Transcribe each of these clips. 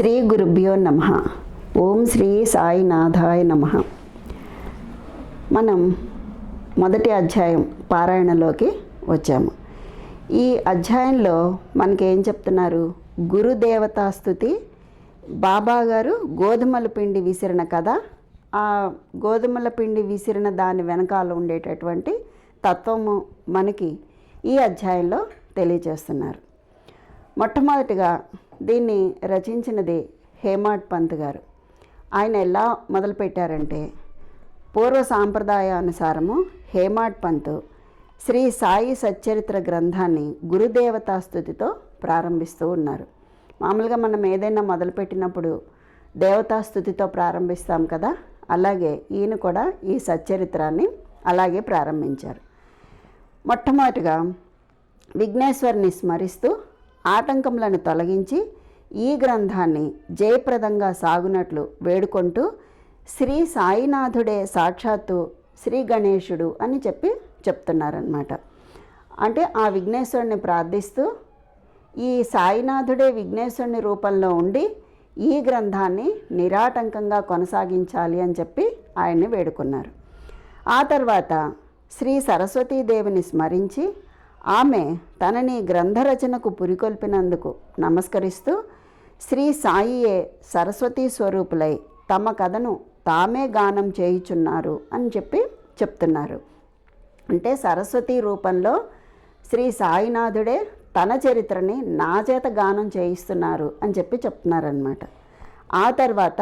శ్రీ గురుభ్యో నమః. ఓం శ్రీ సాయినాథాయ నమః. మనం మొదటి అధ్యాయం పారాయణలోకి వచ్చాము. ఈ అధ్యాయంలో మనకేం చెప్తున్నారు? గురుదేవతాస్తుతి. బాబా గారు గోధుమల పిండి విసిరిన కథ, ఆ గోధుమల పిండి విసిరిన దాని వెనకాల ఉండేటటువంటి తత్వము మనకి ఈ అధ్యాయంలో తెలియజేస్తున్నారు. మొట్టమొదటిగా దీన్ని రచించినది హేమాడ్ పంత్ గారు. ఆయన ఎలా మొదలుపెట్టారంటే, పూర్వ సాంప్రదాయానుసారము హేమాడ్ పంత్ శ్రీ సాయి సచ్చరిత్ర గ్రంథాన్ని గురుదేవతాస్తుతితో ప్రారంభిస్తూ ఉన్నారు. మామూలుగా మనం ఏదైనా మొదలుపెట్టినప్పుడు దేవతాస్తుతితో ప్రారంభిస్తాం కదా, అలాగే ఈయన కూడా ఈ సచ్చరిత్రాన్ని అలాగే ప్రారంభించారు. మొట్టమొదటిగా విఘ్నేశ్వరుని స్మరిస్తూ ఆటంకములను తొలగించి ఈ గ్రంథాన్ని జయప్రదంగా సాగునట్లు వేడుకుంటూ శ్రీ సాయినాథుడే సాక్షాత్తు శ్రీ గణేశుడు అని చెప్తున్నారనమాట. అంటే ఆ విఘ్నేశ్వరుని ప్రార్థిస్తూ ఈ సాయినాథుడే విఘ్నేశ్వరుని రూపంలో ఉండి ఈ గ్రంథాన్ని నిరాటంకంగా కొనసాగించాలి అని చెప్పి ఆయన్ని వేడుకున్నారు. ఆ తర్వాత శ్రీ సరస్వతీదేవిని స్మరించి ఆమె తనని గ్రంథరచనకు పురికొల్పినందుకు నమస్కరిస్తూ శ్రీ సాయియే సరస్వతీ స్వరూపులై తమ కథను తామే గానం చేయుచున్నారు అని చెప్తున్నారు. అంటే సరస్వతీ రూపంలో శ్రీ సాయినాథుడే తన చరిత్రని నా చేత గానం చేయిస్తున్నారు అని చెప్తున్నారనమాట. ఆ తర్వాత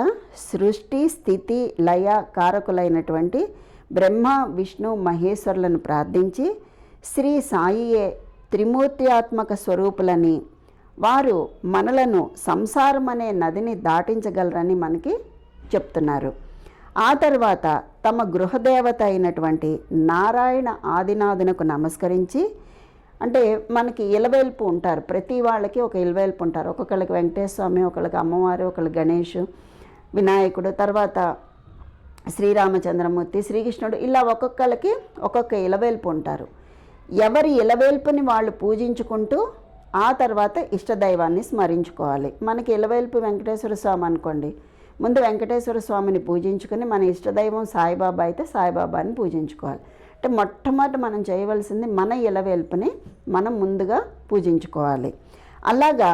సృష్టి స్థితి లయ కారకులైనటువంటి బ్రహ్మ విష్ణు మహేశ్వరులను ప్రార్థించి శ్రీ సాయియే త్రిమూర్త్యాత్మక స్వరూపులని, వారు మనలను సంసారం అనే నదిని దాటించగలరని మనకి చెప్తున్నారు. ఆ తర్వాత తమ గృహదేవత అయినటువంటి నారాయణ ఆదినాథునకు నమస్కరించి, అంటే మనకి ఇలవేల్పు ఉంటారు, ప్రతి వాళ్ళకి ఒక ఇలవేల్పు ఉంటారు. ఒక్కొక్కళ్ళకి వెంకటేశ్వర స్వామి, ఒకళ్ళకి అమ్మవారు, ఒకళ్ళు గణేష్, వినాయకుడు, తర్వాత శ్రీరామచంద్రమూర్తి, శ్రీకృష్ణుడు, ఇలా ఒక్కొక్కళ్ళకి ఒక్కొక్క ఇలవేల్పు ఉంటారు. ఎవరి ఇలవేల్పుని వాళ్ళు పూజించుకుంటూ ఆ తర్వాత ఇష్టదైవాన్ని స్మరించుకోవాలి. మనకి ఇలవేల్పు వెంకటేశ్వర స్వామి అనుకోండి, ముందు వెంకటేశ్వర స్వామిని పూజించుకొని మన ఇష్టదైవం సాయిబాబా అయితే సాయిబాబాని పూజించుకోవాలి. అంటే మొట్టమొదటి మనం చేయవలసింది మన ఇలవేల్పుని మనం ముందుగా పూజించుకోవాలి. అలాగా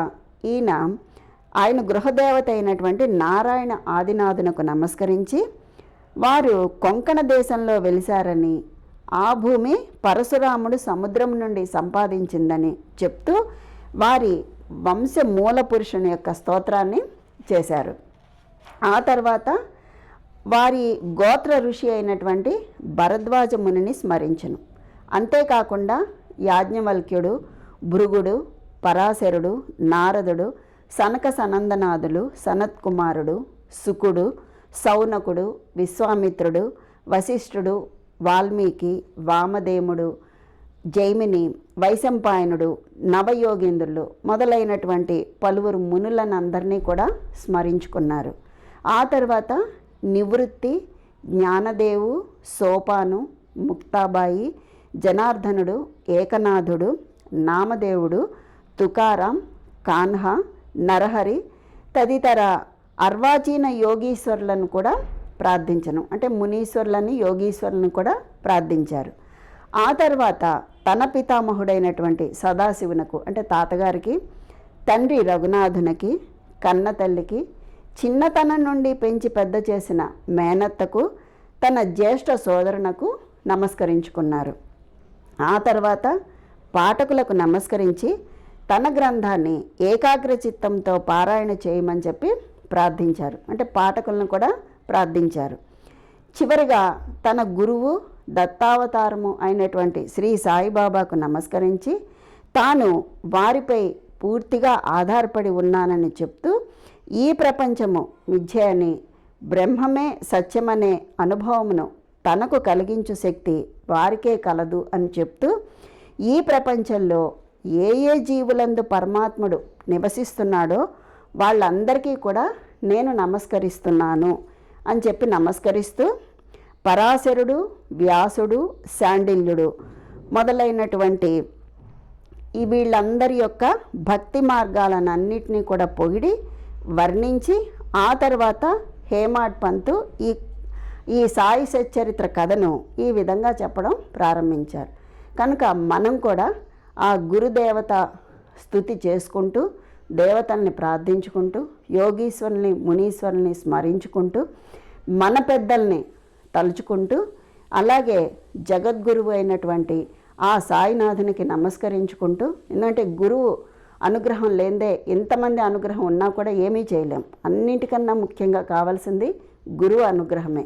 ఆయన గృహదేవత అయినటువంటి నారాయణ ఆదినాథునకు నమస్కరించి, వారు కొంకణ దేశంలో వెలిశారని, ఆ భూమి పరశురాముడు సముద్రం నుండి సంపాదించిందని చెప్తూ వారి వంశ మూల పురుషుని యొక్క స్తోత్రాన్ని చేశారు. ఆ తర్వాత వారి గోత్ర ఋషి అయినటువంటి భరద్వాజ మునిని స్మరించను. అంతేకాకుండా యాజ్ఞవల్క్యుడు, భృగుడు, పరాశరుడు, నారదుడు, సనక సనందనాథులు, సనత్కుమారుడు, శుకుడు, సౌనకుడు, విశ్వామిత్రుడు, వశిష్ఠుడు, వాల్మీకి, వామదేవుడు, జైమిని, వైశంపాయనుడు, నవయోగేంద్రులు మొదలైనటువంటి పలువురు మునులనందరినీ కూడా స్మరించుకున్నారు. ఆ తర్వాత నివృత్తి, జ్ఞానదేవు, సోపాను, ముక్తాబాయి, జనార్దనుడు, ఏకనాథుడు, నామదేవుడు, తుకారాం, కాన్హా, నరహరి తదితర అర్వాచీన యోగీశ్వరులను కూడా ప్రార్థించను. అంటే మునీశ్వరులని, యోగీశ్వరులను కూడా ప్రార్థించారు. ఆ తర్వాత తన పితామహుడైనటువంటి సదాశివునకు, అంటే తాతగారికి, తండ్రి రఘునాథునికి, కన్న తల్లికి, చిన్నతనం నుండి పెంచి పెద్ద చేసిన మేనత్తకు, తన జ్యేష్ఠ సోదరునకు నమస్కరించుకున్నారు. ఆ తర్వాత పాఠకులకు నమస్కరించి తన గ్రంథాన్ని ఏకాగ్ర చిత్తంతో పారాయణ చేయమని ప్రార్థించారు. అంటే పాఠకులను కూడా ప్రార్థించారు. చివరిగా తన గురువు దత్తావతారము అయినటువంటి శ్రీ సాయిబాబాకు నమస్కరించి తాను వారిపై పూర్తిగా ఆధారపడి ఉన్నానని చెప్తూ ఈ ప్రపంచము మిథ్య అని, బ్రహ్మమే సత్యమనే అనుభవమును తనకు కలిగించు శక్తి వారికే కలదు అని చెప్తూ ఈ ప్రపంచంలో ఏ జీవులందు పరమాత్ముడు నివసిస్తున్నాడో వాళ్ళందరికీ కూడా నేను నమస్కరిస్తున్నాను అని నమస్కరిస్తూ పరాశరుడు, వ్యాసుడు, శాండిల్యుడు మొదలైనటువంటి వీళ్ళందరి యొక్క భక్తి మార్గాలన్నింటినీ కూడా పొగిడి వర్ణించి ఆ తర్వాత హేమాడ్ పంతు ఈ సాయి సచ్చరిత్ర కథను ఈ విధంగా చెప్పడం ప్రారంభించారు. కనుక మనం కూడా ఆ గురుదేవత స్తుతి చేసుకుంటూ, దేవతల్ని ప్రార్థించుకుంటూ, యోగీశ్వరుని మునీశ్వరుని స్మరించుకుంటూ, మన పెద్దల్ని తలుచుకుంటూ, అలాగే జగద్గురువు అయినటువంటి ఆ సాయినాథునికి నమస్కరించుకుంటూ, ఎందుకంటే గురువు అనుగ్రహం లేదే ఎంతమంది అనుగ్రహం ఉన్నా కూడా ఏమీ చేయలేం. అన్నిటికన్నా ముఖ్యంగా కావాల్సింది గురువు అనుగ్రహమే.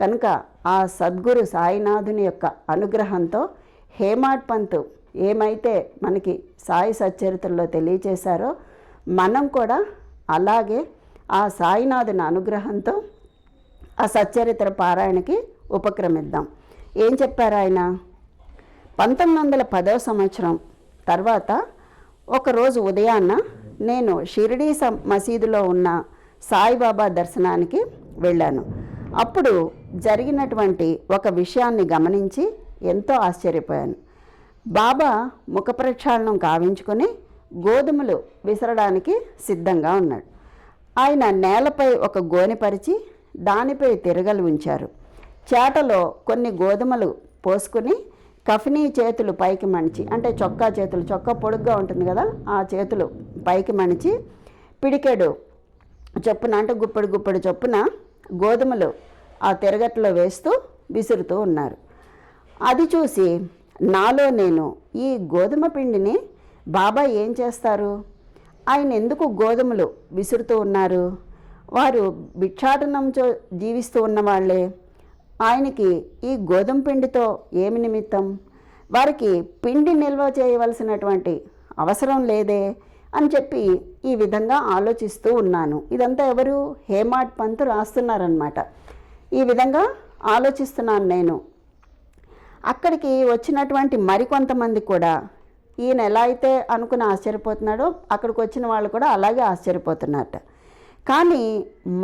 కనుక ఆ సద్గురు సాయినాథుని యొక్క అనుగ్రహంతో హేమాడ్ పంతు ఏమైతే మనకి సాయి సచ్చరిత్రలో తెలియచేశారో మనం కూడా అలాగే ఆ సాయినాథుని అనుగ్రహంతో ఆ సచ్చరిత్ర పారాయణకి ఉపక్రమిద్దాం. ఏం చెప్పారు ఆయన? 1910వ సంవత్సరం తర్వాత ఒకరోజు ఉదయాన్న నేను షిరిడీ మసీదులో ఉన్న సాయిబాబా దర్శనానికి వెళ్ళాను. అప్పుడు జరిగినటువంటి ఒక విషయాన్ని గమనించి ఎంతో ఆశ్చర్యపోయాను. బాబా ముఖ ప్రక్షాళనం కావించుకొని గోధుమలు విసరడానికి సిద్ధంగా ఉన్నాడు. ఆయన నేలపై ఒక గోనె పరిచి దానిపై తిరగలు ఉంచారు. చేటలో కొన్ని గోధుమలు పోసుకుని కఫినీ చేతులు పైకి మణిచి, అంటే చొక్కా పొడుగ్గా ఉంటుంది కదా, ఆ చేతులు పైకి మణిచి పిడికెడు చొప్పున, అంటే గుప్పెడు చొప్పున గోధుమలు ఆ తిరగట్లో వేస్తూ విసురుతూ ఉన్నారు. అది చూసి నాలో నేను, ఈ గోధుమ పిండిని బాబా ఏం చేస్తారు? ఆయన ఎందుకు గోధుమలు విసురుతూ ఉన్నారు? వారు భిక్షాటనంతో జీవిస్తూ ఉన్నవాళ్లే. ఆయనకి ఈ గోధుమ పిండితో ఏమి నిమిత్తం? వారికి పిండి నిల్వ చేయవలసినటువంటి అవసరం లేదే అని చెప్పి ఈ విధంగా ఆలోచిస్తూ ఉన్నాను. ఇదంతా ఎవరు? హేమాడ్ పంతు రాస్తున్నారనమాట. ఈ విధంగా ఆలోచిస్తున్నాను నేను. అక్కడికి వచ్చినటువంటి మరికొంతమంది కూడా ఈయన ఎలా అయితే అనుకుని ఆశ్చర్యపోతున్నాడో అక్కడికి వచ్చిన వాళ్ళు కూడా అలాగే ఆశ్చర్యపోతున్నారట. కానీ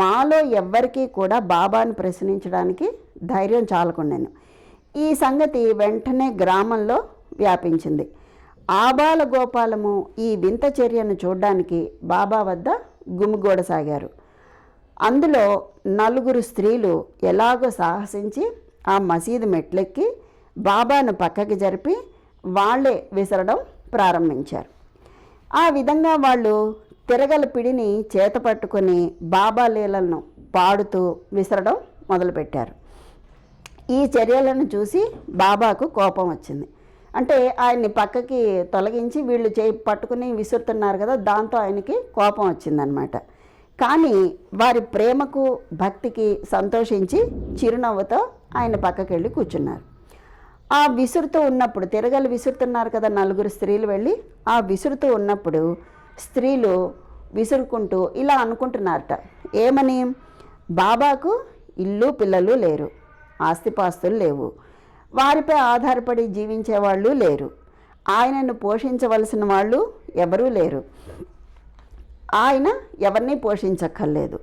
మాలో ఎవ్వరికీ కూడా బాబాను ప్రశ్నించడానికి ధైర్యం చాలకుండాను. ఈ సంగతి వెంటనే గ్రామంలో వ్యాపించింది. ఆబాల గోపాలము ఈ వింత చర్యను చూడడానికి బాబా వద్ద గుమిగూడసాగారు. అందులో 4 స్త్రీలు ఎలాగో సాహసించి ఆ మసీదు మెట్లెక్కి బాబాను పక్కకి జరిపి వాళ్ళే విసరడం ప్రారంభించారు. ఆ విధంగా వాళ్ళు తిరగల పిడిని చేత పట్టుకొని బాబా లీలలను పాడుతూ విసరడం మొదలుపెట్టారు. ఈ చర్యలను చూసి బాబాకు కోపం వచ్చింది. అంటే ఆయన్ని పక్కకి తొలగించి వీళ్ళు చేయి పట్టుకుని విసురుతున్నారు కదా, దాంతో ఆయనకి కోపం వచ్చిందనమాట. కానీ వారి ప్రేమకు భక్తికి సంతోషించి చిరునవ్వుతో ఆయన పక్కకి వెళ్ళి కూర్చున్నారు. ఆ విసురుతూ ఉన్నప్పుడు, తిరగలు విసురుతున్నారు కదా 4 స్త్రీలు వెళ్ళి, ఆ విసురుతూ ఉన్నప్పుడు స్త్రీలు విసురుకుంటూ ఇలా అనుకుంటున్నారట. ఏమని? బాబాకు ఇల్లు పిల్లలు లేరు, ఆస్తిపాస్తులు లేవు, వారిపై ఆధారపడి జీవించేవాళ్ళు లేరు, ఆయనను పోషించవలసిన వాళ్ళు ఎవరూ లేరు, ఆయన ఎవరిని పోషించక్కర్లేదు,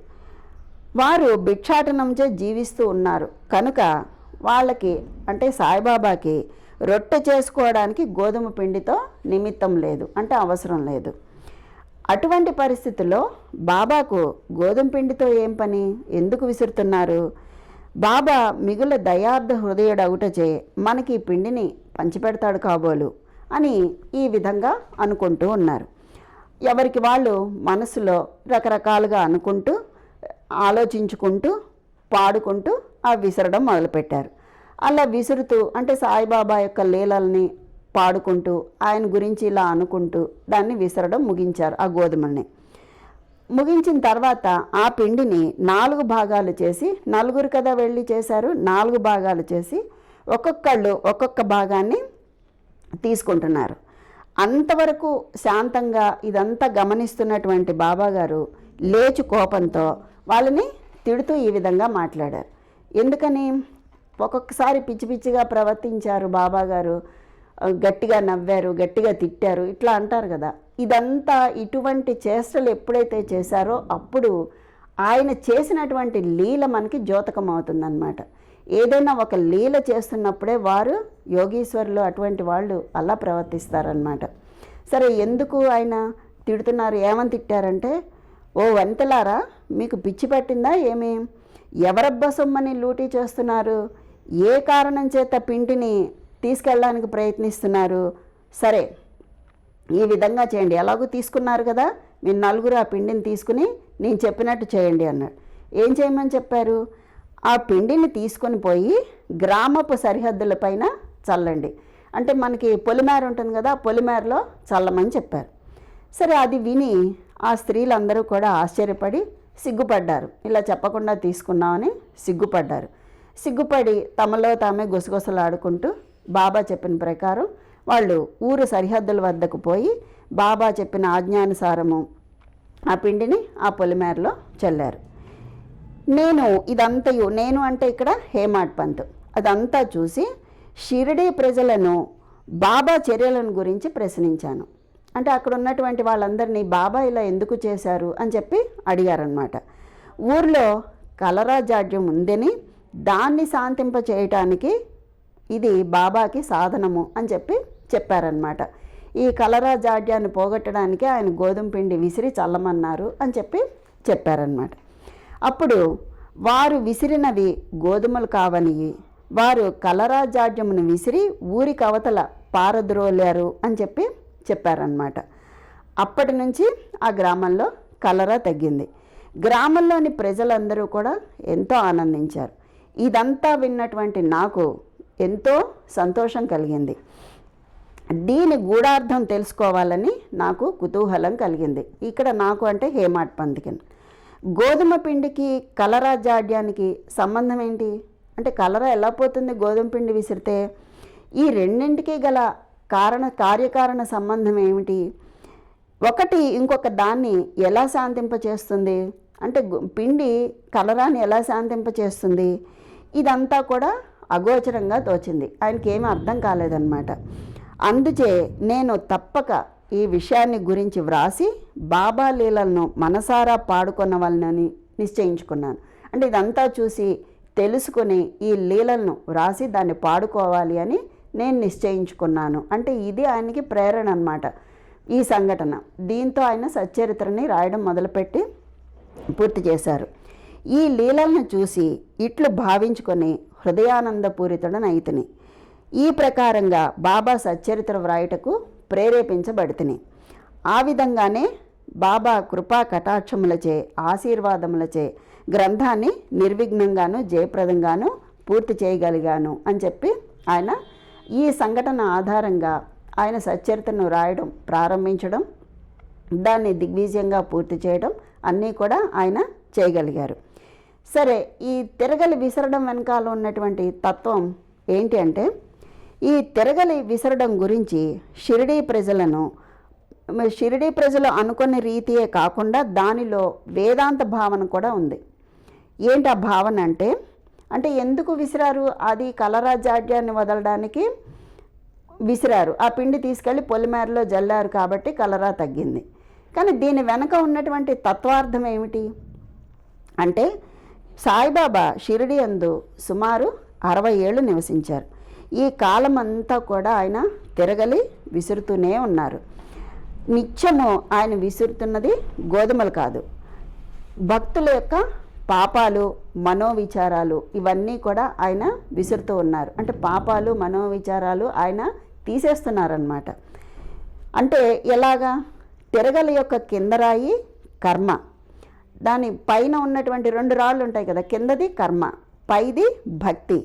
వారు భిక్షాటనంచే జీవిస్తూ ఉన్నారు. కనుక వాళ్ళకి, అంటే సాయిబాబాకి రొట్టె చేసుకోవడానికి గోధుమ పిండితో నిమిత్తం లేదు, అంటే అవసరం లేదు. అటువంటి పరిస్థితుల్లో బాబాకు గోధుమ పిండితో ఏం పని? ఎందుకు విసురుతున్నారు? బాబా మిగుల దయార్థ హృదయుడు అవుటచే మనకి ఈ పిండిని పంచిపెడతాడు కాబోలు అని ఈ విధంగా అనుకుంటూ ఉన్నారు. ఎవరికి వాళ్ళు మనసులో రకరకాలుగా అనుకుంటూ, ఆలోచించుకుంటూ, పాడుకుంటూ ఆ విసరడం మొదలుపెట్టారు. అలా విసురుతూ, అంటే సాయిబాబా యొక్క లీలల్ని పాడుకుంటూ, ఆయన గురించి ఇలా అనుకుంటూ దాన్ని విసరడం ముగించారు. ఆ గోధుమల్ని ముగించిన తర్వాత ఆ పిండిని 4 భాగాలు చేసి, 4 కదా వెళ్ళి చేశారు, 4 భాగాలు చేసి ఒక్కొక్కళ్ళు ఒక్కొక్క భాగాన్ని తీసుకుంటున్నారు. అంతవరకు శాంతంగా ఇదంతా గమనిస్తున్నటువంటి బాబాగారు లేచి కోపంతో వాళ్ళని తిడుతూ ఈ విధంగా మాట్లాడారు. ఎందుకని? ఒక్కొక్కసారి పిచ్చి పిచ్చిగా ప్రవర్తించారు బాబాగారు, గట్టిగా నవ్వారు, గట్టిగా తిట్టారు, ఇట్లా అంటారు కదా. ఇదంతా ఇటువంటి చేష్టలు ఎప్పుడైతే చేశారో అప్పుడు ఆయన చేసినటువంటి లీల మనకి ద్యోతకం అవుతుందన్నమాట. ఏదైనా ఒక లీల చేస్తున్నప్పుడే వారు యోగీశ్వరులు అటువంటి వాళ్ళు అలా ప్రవర్తిస్తారనమాట. సరే, ఎందుకు ఆయన తిడుతున్నారు? ఏమని తిట్టారంటే, ఓ వంతలారా, మీకు పిచ్చి పట్టిందా ఏమి? ఎవరబ్బ సొమ్మని లూటీ చేస్తున్నారు? ఏ కారణం చేత పిండిని తీసుకెళ్ళడానికి ప్రయత్నిస్తున్నారు? సరే, ఈ విధంగా చేయండి. ఎలాగూ తీసుకున్నారు కదా, మీరు నలుగురు ఆ పిండిని తీసుకుని నేను చెప్పినట్టు చేయండి అన్నాడు. ఏం చేయమని చెప్పారు? ఆ పిండిని తీసుకొని పోయి గ్రామపు సరిహద్దుల పైన చల్లండి. అంటే మనకి పొలిమేర ఉంటుంది కదా, ఆ పొలిమేరలో చల్లమని చెప్పారు. సరే, అది విని ఆ స్త్రీలందరూ కూడా ఆశ్చర్యపడి సిగ్గుపడ్డారు. ఇలా చెప్పకుండా తీసుకున్నామని సిగ్గుపడ్డారు. సిగ్గుపడి తమలో తామే గుసగుసలాడుకుంటూ బాబా చెప్పిన ప్రకారం వాళ్ళు ఊరు సరిహద్దుల వద్దకు పోయి బాబా చెప్పిన ఆజ్ఞానుసారము ఆ పిండిని ఆ పొలిమేరలో చల్లారు. నేను అంటే ఇక్కడ హేమాడ్ పంత్ అదంతా చూసి షిరిడీ ప్రజలను బాబా చర్యలను గురించి ప్రశ్నించాను. అంటే అక్కడ ఉన్నటువంటి వాళ్ళందరినీ బాబా ఇలా ఎందుకు చేశారు అని చెప్పి అడిగారనమాట. ఊర్లో కలరా జాడ్యం ఉందని, దాన్ని శాంతింప చేయటానికి ఇది బాబాకి సాధనము అని చెప్పారనమాట. ఈ కలరా జాడ్యాన్ని పోగొట్టడానికి ఆయన గోధుమ పిండి విసిరి చల్లమన్నారు అని చెప్పారనమాట. అప్పుడు వారు విసిరినవి గోధుమలు కావని, వారు కలరా జాడ్యమును విసిరి ఊరికి అవతల పారద్రోలారు అని చెప్పారనమాట. అప్పటి నుంచి ఆ గ్రామంలో కలరా తగ్గింది. గ్రామంలోని ప్రజలందరూ కూడా ఎంతో ఆనందించారు. ఇదంతా విన్నటువంటి నాకు ఎంతో సంతోషం కలిగింది. దీని గూఢార్థం తెలుసుకోవాలని నాకు కుతూహలం కలిగింది. ఇక్కడ నాకు అంటే హేమాడ్ పంత్కి. గోధుమ పిండికి కలరా జాడ్యానికి సంబంధం ఏంటి? అంటే కలరా ఎలా పోతుంది గోధుమ పిండి విసిరితే? ఈ రెండింటికి గల కార్యకారణ సంబంధం ఏమిటి? ఒకటి ఇంకొక దాన్ని ఎలా శాంతింపచేస్తుంది? అంటే పిండి కలరాని ఎలా శాంతింపచేస్తుంది? ఇదంతా కూడా అగోచరంగా తోచింది. ఆయనకి ఏమీ అర్థం కాలేదన్నమాట. అందుచే నేను తప్పక ఈ విషయాన్ని గురించి వ్రాసి బాబా లీలలను మనసారా పాడుకొనవలనని నిశ్చయించుకున్నాను. అంటే ఇదంతా చూసి తెలుసుకుని ఈ లీలలను వ్రాసి దాన్ని పాడుకోవాలి అని నేను నిశ్చయించుకున్నాను. అంటే ఇది ఆయనకి ప్రేరణ అన్నమాట ఈ సంఘటన. దీంతో ఆయన సచ్చరిత్రని రాయడం మొదలుపెట్టి పూర్తి చేశారు. ఈ లీలలను చూసి ఇట్లు భావించుకొని హృదయానందపూరితుడనైతిని. ఈ ప్రకారంగా బాబా సచ్చరిత్ర వ్రాయుటకు ప్రేరేపించబడితిని. ఆ విధంగానే బాబా కృపా కటాక్షములచే ఆశీర్వాదములచే గ్రంథాన్ని నిర్విఘ్నంగాను జయప్రదంగాను పూర్తి చేయగలిగాను అని చెప్పి ఆయన ఈ సంఘటన ఆధారంగా ఆయన సచ్చరిత్రను రాయడం ప్రారంభించడం, దాన్ని దిగ్విజయంగా పూర్తి చేయడం అన్నీ కూడా ఆయన చేయగలిగారు. సరే, ఈ తిరగలి విసరడం వెనకాల ఉన్నటువంటి తత్వం ఏంటి అంటే, ఈ తిరగలి విసరడం గురించి షిరిడీ ప్రజలు అనుకునే రీతియే కాకుండా దానిలో వేదాంత భావన కూడా ఉంది. ఏంటి ఆ భావన అంటే ఎందుకు విసిరారు? అది కలరా జాడ్యాన్ని వదలడానికి విసిరారు. ఆ పిండి తీసుకెళ్ళి పొలిమేరలో జల్లారు కాబట్టి కలరా తగ్గింది. కానీ దీని వెనక ఉన్నటువంటి తత్వార్థం ఏమిటి అంటే, సాయిబాబా షిరిడి యందు సుమారు 60 ఏళ్ళు నివసించారు. ఈ కాలం అంతా కూడా ఆయన తిరగలి విసురుతూనే ఉన్నారు. నిత్యము ఆయన విసురుతున్నది గోధుమలు కాదు, భక్తుల యొక్క పాపాలు మనోవిచారాలు ఇవన్నీ కూడా ఆయన విసురుతూ ఉన్నారు. అంటే పాపాలు మనోవిచారాలు ఆయన తీసేస్తున్నారన్నమాట. అంటే ఎలాగా? తిరగలి యొక్క కింద రాయి కర్మ, దాని పైన ఉన్నటువంటి 2 రాళ్ళు ఉంటాయి కదా, కిందది కర్మ, పైది భక్తి.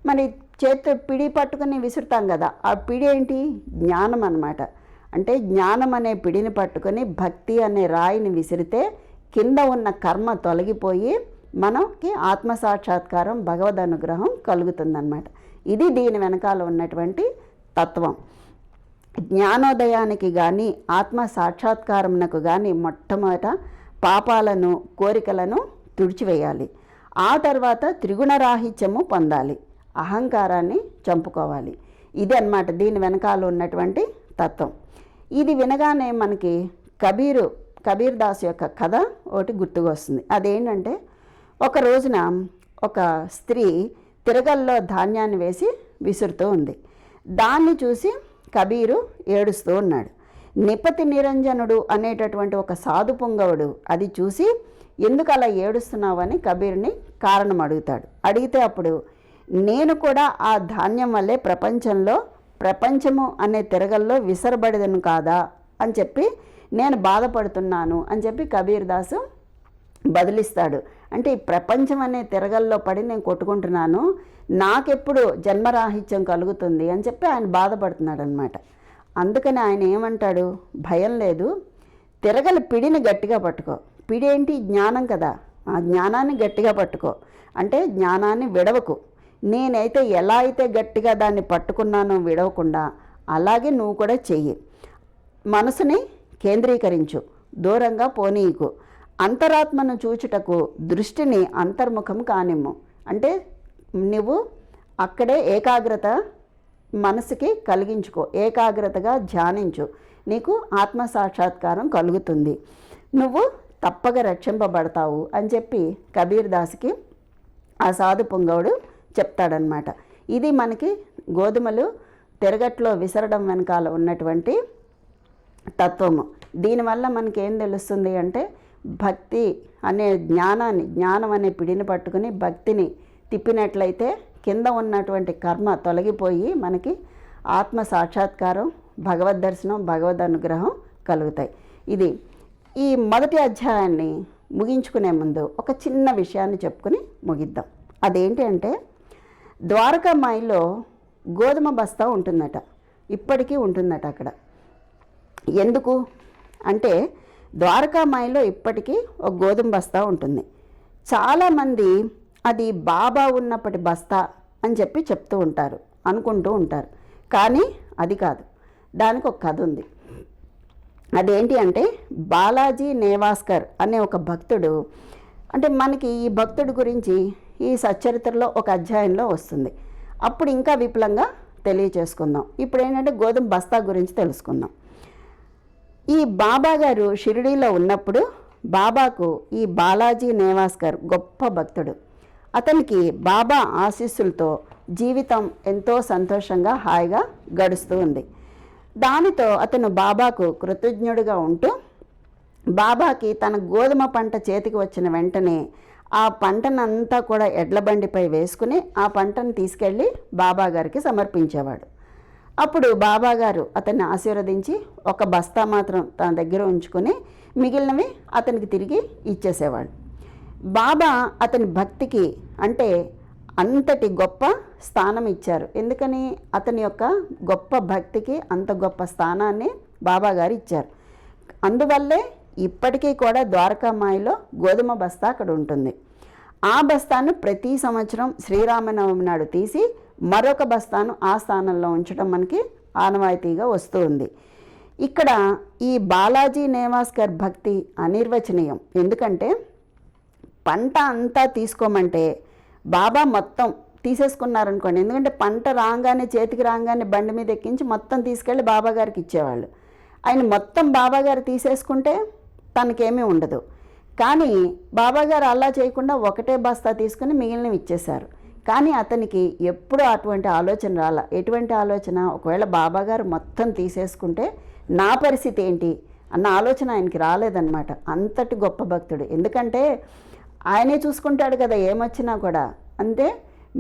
మరి చేతి పిడి పట్టుకుని విసురుతాం కదా, ఆ పిడి ఏంటి? జ్ఞానం అన్నమాట. అంటే జ్ఞానం అనే పిడిని పట్టుకొని భక్తి అనే రాయిని విసిరితే కింద ఉన్న కర్మ తొలగిపోయి మనకి ఆత్మసాక్షాత్కారం, భగవద్ అనుగ్రహం కలుగుతుందన్నమాట. ఇది దీని వెనకాల ఉన్నటువంటి తత్వం. జ్ఞానోదయానికి కానీ ఆత్మ సాక్షాత్కారమునకు కానీ మొట్టమొదట పాపాలను కోరికలను తుడిచివేయాలి. ఆ తర్వాత త్రిగుణరాహిత్యము పొందాలి, అహంకారాన్ని చంపుకోవాలి. ఇది అన్నమాట దీని వెనకాల ఉన్నటువంటి తత్వం. ఇది వినగానే మనకి కబీర్ దాస్ యొక్క కథ ఒకటి గుర్తుకొస్తుంది. అదేంటంటే, ఒక రోజున ఒక స్త్రీ తిరగల్లో ధాన్యాన్ని వేసి విసురుతూ ఉంది. దాన్ని చూసి కబీరు ఏడుస్తూ ఉన్నాడు. నిపతి నిరంజనుడు అనేటటువంటి ఒక సాధు పుంగవుడు అది చూసి ఎందుకు అలా ఏడుస్తున్నావని కబీర్ని కారణం అడుగుతాడు. అడిగితే అప్పుడు నేను కూడా ఆ ధాన్యం వల్లే ప్రపంచము అనే తిరగల్లో విసరబడేదను కాదా అని చెప్పి నేను బాధపడుతున్నాను అని చెప్పి కబీర్ దాసు బదిలిస్తాడు. అంటే ఈ ప్రపంచం అనే తిరగల్లో పడి నేను కొట్టుకుంటున్నాను, నాకెప్పుడు జన్మరాహిత్యం కలుగుతుంది అని చెప్పి ఆయన బాధపడుతున్నాడు అనమాట. అందుకని ఆయన ఏమంటాడు, భయం లేదు, తిరగల పిడిని గట్టిగా పట్టుకో. పిడి ఏంటి? జ్ఞానం కదా, ఆ జ్ఞానాన్ని గట్టిగా పట్టుకో, అంటే జ్ఞానాన్ని విడవకు. నేనైతే ఎలా అయితే గట్టిగా దాన్ని పట్టుకున్నానో విడవకుండా అలాగే నువ్వు కూడా చెయ్యి. మనసుని కేంద్రీకరించు, దూరంగా పోనీయకు. అంతరాత్మను చూచుటకు దృష్టిని అంతర్ముఖం కానిమ్ము. అంటే నువ్వు అక్కడే ఏకాగ్రత మనసుకి కలిగించుకో, ఏకాగ్రతగా ధ్యానించు, నీకు ఆత్మసాక్షాత్కారం కలుగుతుంది, నువ్వు తప్పక రక్షింపబడతావు అని చెప్పి కబీర్ దాస్కి ఆ సాధు పుంగవుడు చెప్తాడనమాట. ఇది మనకి గోధుమలు తిరగట్లో విసరడం వెనకాల ఉన్నటువంటి తత్వము. దీనివల్ల మనకి ఏం తెలుస్తుంది అంటే భక్తి అనే జ్ఞానం అనే పిడిని పట్టుకుని భక్తిని తిప్పినట్లయితే కింద ఉన్నటువంటి కర్మ తొలగిపోయి మనకి ఆత్మ సాక్షాత్కారం, భగవద్ దర్శనం, భగవద్ అనుగ్రహం కలుగుతాయి. ఇది ఈ మొదటి అధ్యాయాన్ని ముగించుకునే ముందు ఒక చిన్న విషయాన్ని చెప్పుకుని ముగిద్దాం. అదేంటి అంటే ద్వారకామాయిలో గోధుమ బస్తా ఉంటుందట, ఇప్పటికీ ఉంటుందట అక్కడ. ఎందుకు అంటే ద్వారకామాయిలో ఇప్పటికీ ఒక గోధుమ బస్తా ఉంటుంది. చాలామంది అది బాబా ఉన్నప్పటి బస్తా అని చెప్పి చెప్తూ ఉంటారు, అనుకుంటూ ఉంటారు. కానీ అది కాదు, దానికి ఒక కథ ఉంది. అదేంటి అంటే బాలాజీ నేవాస్కర్ అనే ఒక భక్తుడు, అంటే మనకి ఈ భక్తుడి గురించి ఈ సచ్చరిత్రలో ఒక అధ్యాయంలో వస్తుంది. అప్పుడు ఇంకా విపులంగా తెలియచేసుకుందాం. ఇప్పుడు ఏంటంటే గోధుమ బస్తా గురించి తెలుసుకుందాం. ఈ బాబా గారు షిరిడీలో ఉన్నప్పుడు బాబాకు ఈ బాలాజీ నేవాస్కర్ గొప్ప భక్తుడు. అతనికి బాబా ఆశీస్సులతో జీవితం ఎంతో సంతోషంగా హాయిగా గడుస్తూ ఉంది. దానితో అతను బాబాకు కృతజ్ఞుడిగా ఉంటూ బాబాకి తన గోధుమ పంట చేతికి వచ్చిన వెంటనే ఆ పంటనంతా కూడా ఎడ్ల బండిపై వేసుకుని ఆ పంటను తీసుకెళ్ళి బాబా గారికి సమర్పించేవాడు. అప్పుడు బాబాగారు అతన్ని ఆశీర్వదించి ఒక బస్తా మాత్రం తన దగ్గర ఉంచుకొని మిగిలినవి అతనికి తిరిగి ఇచ్చేసేవాడు. బాబా అతని భక్తికి అంటే అంతటి గొప్ప స్థానం ఇచ్చారు. ఎందుకని అతని యొక్క గొప్ప భక్తికి అంత గొప్ప స్థానాన్ని బాబాగారు ఇచ్చారు. అందువల్లే ఇప్పటికీ కూడా ద్వారకామాయిలో గోధుమ బస్తా అక్కడ ఉంటుంది. ఆ బస్తాను ప్రతి సంవత్సరం శ్రీరామనవమి నాడు తీసి మరొక బస్తాను ఆ స్థానంలో ఉంచడం మనకి ఆనవాయితీగా వస్తూ ఉంది. ఇక్కడ ఈ బాలాజీ నేవాస్కర్ భక్తి అనిర్వచనీయం. ఎందుకంటే పంట అంతా తీసుకోమంటే బాబా మొత్తం తీసేసుకున్నారనుకోండి. ఎందుకంటే పంట రాగానే చేతికి రాగానే బండి మీద ఎక్కించి మొత్తం తీసుకెళ్ళి బాబాగారికి ఇచ్చేవాళ్ళు. ఆయన మొత్తం బాబాగారు తీసేసుకుంటే తనకేమీ ఉండదు. కానీ బాబాగారు అలా చేయకుండా ఒకటే బస్తా తీసుకుని మిగిలినవి ఇచ్చేశారు. కానీ అతనికి ఎప్పుడూ అటువంటి ఆలోచన రాలా. ఎటువంటి ఆలోచన, ఒకవేళ బాబాగారు మొత్తం తీసేసుకుంటే నా పరిస్థితి ఏంటి అన్న ఆలోచన ఆయనకి రాలేదన్నమాట. అంతటి గొప్ప భక్తుడు. ఎందుకంటే ఆయనే చూసుకుంటాడు కదా ఏమొచ్చినా కూడా. అంతే,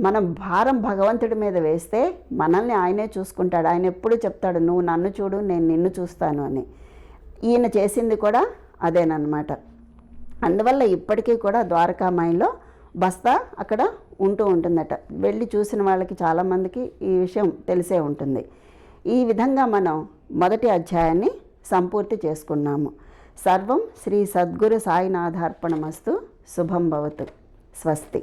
మనం భారం భగవంతుడి మీద వేస్తే మనల్ని ఆయనే చూసుకుంటాడు. ఆయన ఎప్పుడు చెప్తాడు, నువ్వు నన్ను చూడు, నేను నిన్ను చూస్తాను అని. ఈయన చేసింది కూడా అదేనమాట. అందువల్ల ఇప్పటికీ కూడా ద్వారకామాయిలో బస్తా అక్కడ ఉంటూ ఉంటుందట. వెళ్ళి చూసిన వాళ్ళకి చాలామందికి ఈ విషయం తెలిసే ఉంటుంది. ఈ విధంగా మనం మొదటి అధ్యాయాన్ని సంపూర్తి చేసుకున్నాము. సర్వం శ్రీ సద్గురు సాయినాథార్పణమస్తు. శుభం భవతు. స్వస్తి.